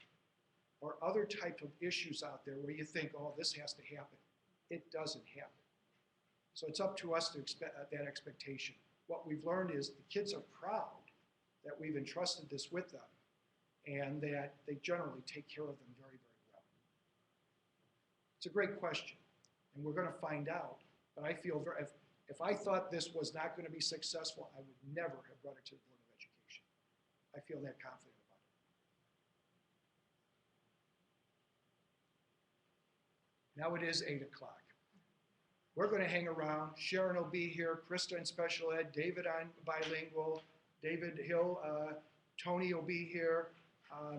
or other type of issues out there where you think, oh, this has to happen. It doesn't happen. So it's up to us to expect that expectation. What we've learned is the kids are proud that we've entrusted this with them and that they generally take care of them very, very well. It's a great question, and we're going to find out. But I feel if I thought this was not going to be successful, I would never have brought it to the Board of Education. I feel that confident about it. Now it is 8 o'clock. We're going to hang around. Sharon will be here, Krista in special ed, David on bilingual, David Hill, Tony will be here,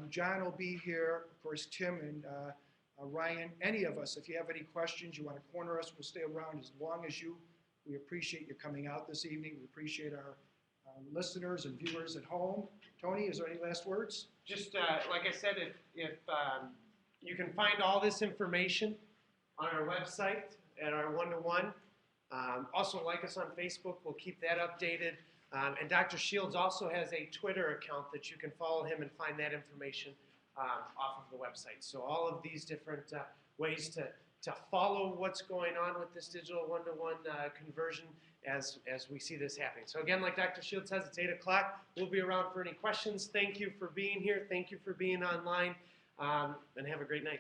John will be here, of course Tim and Ryan. Any of us, if you have any questions, you want to corner us, we'll stay around as long as you. We appreciate you coming out this evening. We appreciate our listeners and viewers at home. Tony, is there any last words? Just like I said, if you can find all this information on our website at our one-to-one. Also like us on Facebook. We'll keep that updated. And Dr. Shields also has a Twitter account that you can follow him and find that information off of the website. So all of these different ways to follow what's going on with this digital one-to-one conversion as we see this happening. So again, like Dr. Shields says, it's 8 o'clock. We'll be around for any questions. Thank you for being here. Thank you for being online. And have a great night.